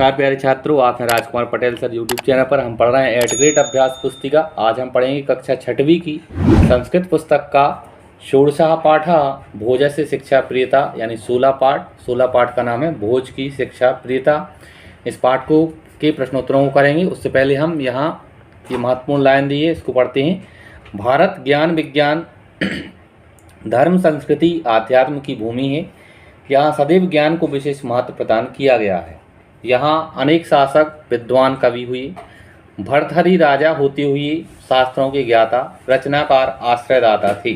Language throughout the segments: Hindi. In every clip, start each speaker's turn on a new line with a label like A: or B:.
A: नमस्कार प्यारे छात्रों, आप हैं Rajkumar Patel sir YouTube channel पर। हम पढ़ रहे हैं एट ग्रेड अभ्यास पुस्तिका। आज हम पढ़ेंगे कक्षा 6वीं की संस्कृत पुस्तक का षोडशः पाठ भोजस्य शिक्षा प्रियता, यानी 16 पाठ। 16 पाठ का नाम है भोज की शिक्षा प्रियता। इस पाठ को के प्रश्नोत्तरों को करेंगे। उससे पहले हम यहाँ ये महत्वपूर्ण लाइन दी है, इसको पढ़ते हैं। भारत ज्ञान विज्ञान धर्म संस्कृति आध्यात्म की भूमि है। यहाँ सदैव ज्ञान को विशेष महत्व प्रदान किया गया है। यहाँ अनेक शासक विद्वान कवि हुए। भर्तृहरि राजा होते हुए शास्त्रों के ज्ञाता रचनाकार आश्रयदाता थे।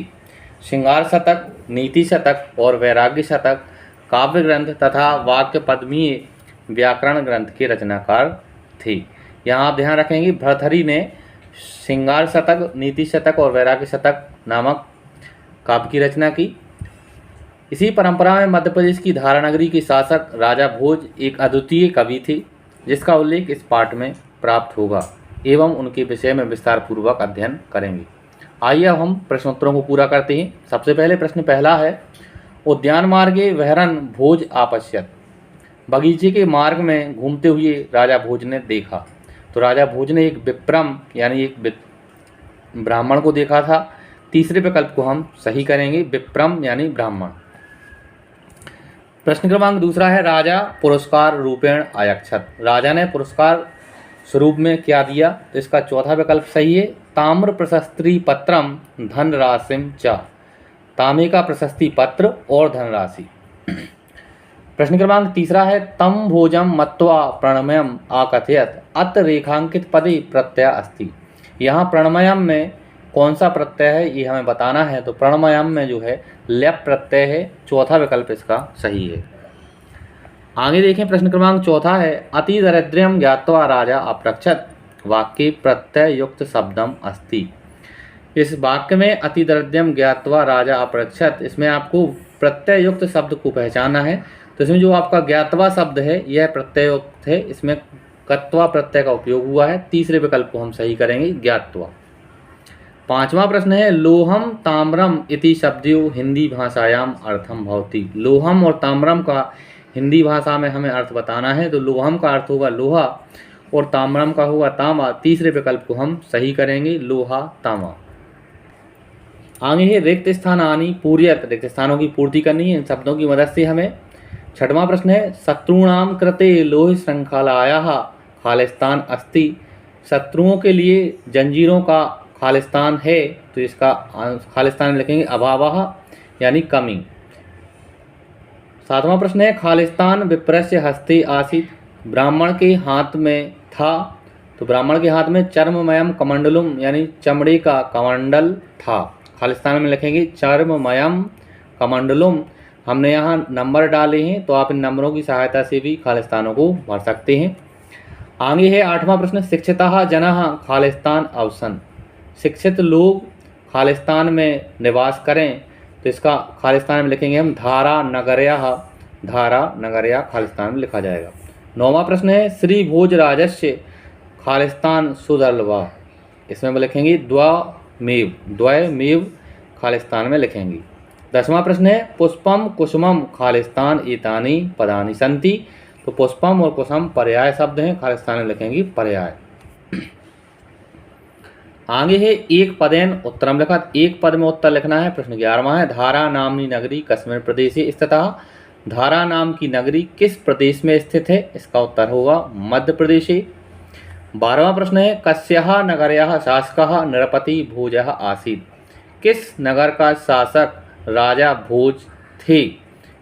A: श्रृंगार शतक, नीति शतक और वैराग्य शतक काव्य ग्रंथ तथा वाक्य पद्मीय व्याकरण ग्रंथ के रचनाकार थे। यहाँ आप ध्यान रखेंगे, भर्तृहरि ने श्रृंगार शतक, नीति शतक और वैराग्य शतक नामक काव्य की रचना की। इसी परंपरा में मध्य प्रदेश की धारा नगरी के शासक राजा भोज एक अद्वितीय कवि थे, जिसका उल्लेख इस पाठ में प्राप्त होगा एवं उनके विषय में विस्तार पूर्वक अध्ययन करेंगे। आइए अब हम प्रश्नोत्तरों को पूरा करते हैं। सबसे पहले प्रश्न पहला है, उद्यान मार्गे वहरन भोज आपश्यत। बगीचे के मार्ग में घूमते हुए राजा भोज ने देखा। तो राजा भोज ने एक विप्रम यानी एक ब्राह्मण को देखा था। तीसरे विकल्प को हम सही करेंगे, विप्रम यानी ब्राह्मण। प्रश्न क्रमांक दूसरा है, राजा पुरस्कार रूपेण आयक्षत। राजा ने पुरस्कार स्वरूप में क्या दिया? तो इसका चौथा विकल्प सही है, ताम्र प्रशस्ति पत्रम धनराशिम च। तांबे का प्रशस्ति पत्र और धनराशि। प्रश्न क्रमांक तीसरा है, तम भोजम मत्वा प्रणमयम आकथयत अत रेखांकित पदे प्रत्यय अस्ति। यहाँ प्रणमयम में कौन सा प्रत्यय है ये हमें बताना है। तो प्रणमयम में जो है ल्यप प्रत्यय है। चौथा विकल्प इसका सही है। आगे देखें, प्रश्न क्रमांक चौथा है, अति दरिद्र्यम ज्ञात्वा राजा अपृच्छत। वाक्य प्रत्यय युक्त शब्दम अस्ति। इस वाक्य में अति दरिद्र्यम ज्ञात्वा राजा अपृच्छत, इसमें आपको प्रत्यय युक्त शब्द को पहचानना है। तो इसमें जो आपका ज्ञात्वा शब्द है यह प्रत्यय युक्त है, इसमें कत्वा प्रत्यय का उपयोग हुआ है। तीसरे विकल्प को हम सही करेंगे, ज्ञात्वा। पांचवा प्रश्न है, लोहम ताम्रम इति शब्दों हिंदी भाषायाम अर्थम भवति। लोहम और ताम्रम का हिंदी भाषा में हमें अर्थ बताना है। तो लोहम का अर्थ होगा लोहा और ताम्रम का होगा तांबा। तीसरे विकल्प को हम सही करेंगे, लोहा तांबा। आगे है, रिक्त स्थानानि पूर्यत। रिक्त स्थानों की पूर्ति करनी है इन शब्दों की मदद से हमें। छठवां प्रश्न है, शत्रुणाम कृते लोह श्रृंखलायाः खालिस्तान अस्ति। शत्रुओं के लिए जंजीरों का खालिस्तान है। तो इसका खालिस्तान में लिखेंगे अभावः यानी कमी। सातवां प्रश्न है, खालिस्तान विप्रस्य हस्ते आसीत। ब्राह्मण के हाथ में था। तो ब्राह्मण के हाथ में चर्ममयम कमंडलुम यानी चमड़े का कमंडल था। खालिस्तान में लिखेंगे चर्ममयम कमंडलुम। हमने यहाँ नंबर डाले हैं, तो आप इन नंबरों की सहायता से भी खालिस्तानों को भर सकते हैं। आगे है आठवां प्रश्न, शिक्षितः जनः खालिस्तान अवसन। शिक्षित लोग खालिस्तान में निवास करें। तो इसका खालिस्तान में लिखेंगे हम धारा नगरया। धारा नगरया खालिस्तान में लिखा जाएगा। नौवां प्रश्न है, श्री भोज राजस्य खालिस्तान सुदर्लभा। इसमें हम लिखेंगे द्वयमेव। द्वयमेव खालिस्तान में लिखेंगे। 10वां प्रश्न है, पुष्पम कुसुमम खालिस्तान एतानि पदानि सन्ति। तो पुष्पम और कुसुम पर्याय शब्द हैं, खालिस्तान में लिखेंगे पर्याय। आगे है, एक पदेन उत्तरम लिखा। एक पद में उत्तर लिखना है। प्रश्न 11वां है, धारा नामनी नगरी कस्मिन् प्रदेशे स्थितः। धारा नाम की नगरी किस प्रदेश में स्थित है? इसका उत्तर होगा मध्य प्रदेशे। 12वां प्रश्न है, कस्याः नगर्याः शासकः नृपति भोजः आसीत्। किस नगर का शासक राजा भोज थे?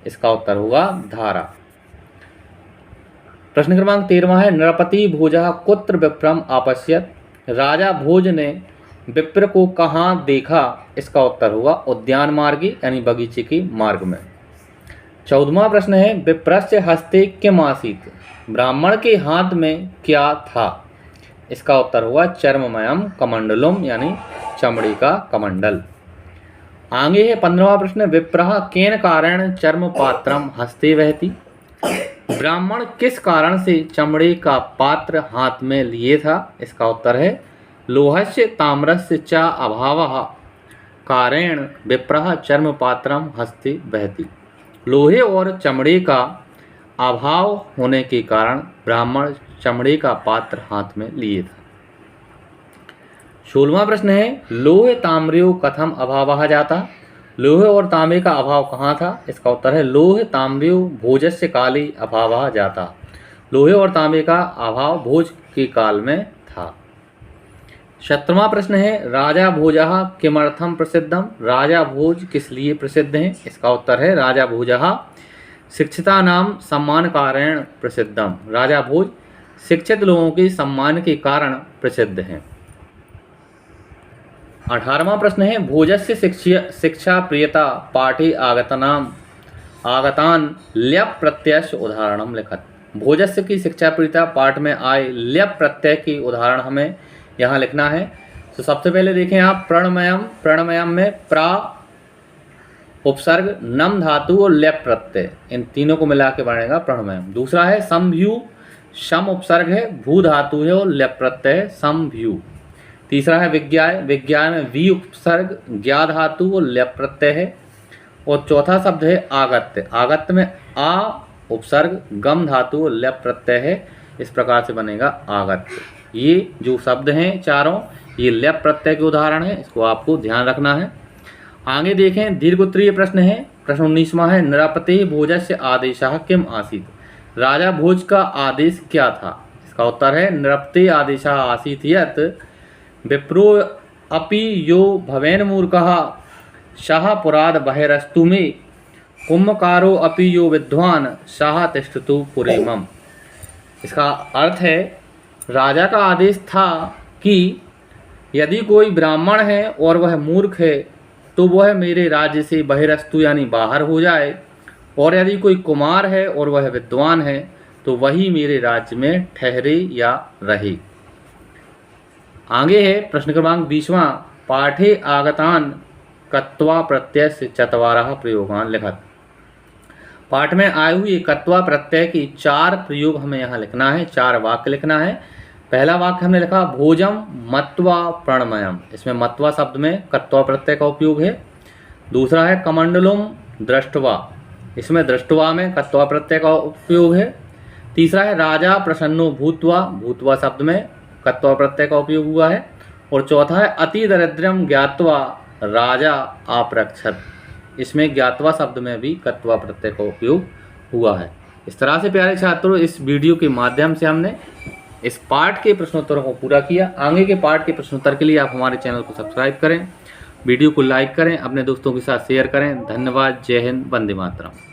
A: इसका उत्तर होगा धारा। प्रश्न क्रमांक 13वां है, नृपति भोजः कुत्र विप्रम आपश्यत। राजा भोज ने विप्र को कहाँ देखा? इसका उत्तर होगा उद्यान मार्गे यानी बगीचे के मार्ग में। 14वां प्रश्न है, विप्रस्य हस्ते किम आसीत्। ब्राह्मण के हाथ में क्या था? इसका उत्तर होगा चर्ममयम कमंडलुम यानी चमड़े का कमंडल। आगे है 15वां प्रश्न, विप्रः केन कारण चर्म पात्रम हस्ते वहति। ब्राह्मण किस कारण से चमड़े का पात्र हाथ में लिए था? इसका उत्तर है लोहस्य ताम्रस्य च अभावः कारेण विप्रः चर्म पात्रम हस्ते वहति। लोहे और चमड़े का अभाव होने के कारण ब्राह्मण चमड़े का पात्र हाथ में लिए था। 16वां प्रश्न है लोहे ताम्रयो कथम अभावः जाता। लोहे और तांबे का अभाव कहाँ था? इसका उत्तर है लोहे ताम्रयो भोजस्य काले अभावः जाता। लोहे और तांबे का अभाव भोज के काल में था। 17वां प्रश्न है राजा भोजः किमर्थम प्रसिद्धम। राजा भोज किस लिए प्रसिद्ध हैं? इसका उत्तर है राजा भोजः शिक्षितानां सम्मान कारेण प्रसिद्धम। राजा भोज शिक्षित लोगों के सम्मान के कारण प्रसिद्ध हैं। 18वां प्रश्न है भोजस्य शिक्षा प्रियता पाठे आगतान ल्यप प्रत्यय उदाहरणम लिखत। भोजस्य की शिक्षा प्रियता पाठ में आए ल्यप प्रत्यय के उदाहरण हमें यहाँ लिखना है। तो सबसे पहले देखें आप प्रणमयम में प्रा उपसर्ग नम धातु और ल्यप प्रत्यय, इन तीनों को मिला के बनेगा प्रणमयम। दूसरा है समभ्यू, शम उपसर्ग है, भू धातु है और ल्यप प्रत्यय है समभ्यू। तीसरा है विज्ञाय, विज्ञाय में वी उपसर्ग ज्ञा धातु और ल्यप प्रत्यय है। और चौथा शब्द है आगत्य, आगत्य में आ उपसर्ग गम धातु और ल्यप प्रत्यय है। इस प्रकार से बनेगा आगत्य। ये जो शब्द हैं चारों ये ल्यप प्रत्यय के उदाहरण है, इसको आपको ध्यान रखना है। आगे देखें दीर्घोत्तरीय प्रश्न है। प्रश्न 19वां है नृपते भोजस्य आदेशः किम आसीत्। राजा भोज का आदेश क्या था? इसका उत्तर है नृपते आदेशः आसीत् यत् विप्रो अपि यो भवेन मूर्खः सः पुराद बहिरस्तु मे कुंभकारो अपि यो विद्वान सः तिष्ठतु पुरेमम। इसका अर्थ है राजा का आदेश था कि यदि कोई ब्राह्मण है और वह मूर्ख है तो वह मेरे राज्य से बहिरस्तु यानी बाहर हो जाए, और यदि कोई कुमार है और वह विद्वान है तो वही मेरे राज्य में ठहरे या रहे। आगे है प्रश्न क्रमांक 20वां पाठे आगतान कत्वा प्रत्यय से चत्वारः प्रयोगान लिखत। पाठ में आए हुए कत्वा प्रत्यय की 4 प्रयोग हमें यहाँ लिखना है, 4 वाक्य लिखना है। पहला वाक्य हमने लिखा भोजम मत्वा प्रणमयम, इसमें मत्वा शब्द में कत्वा प्रत्यय का उपयोग है। दूसरा है कमंडलुम दृष्टवा, इसमें दृष्टवा में कत्वा प्रत्यय का उपयोग है। तीसरा है राजा प्रसन्नो भूत्वा, भूत्वा शब्द में कत्वा प्रत्यय का उपयोग हुआ है। और चौथा है अति दरिद्रम ज्ञात्वा राजा आप्रक्षत, इसमें ज्ञात्वा शब्द में भी कत्वा प्रत्यय का उपयोग हुआ है। इस तरह से प्यारे छात्रों इस वीडियो के माध्यम से हमने इस पाठ के प्रश्नोत्तरों को पूरा किया। आगे के पाठ के प्रश्नोत्तर के लिए आप हमारे चैनल को सब्सक्राइब करें, वीडियो को लाइक करें, अपने दोस्तों के साथ शेयर करें। धन्यवाद। जय हिंद, वंदे मातरम।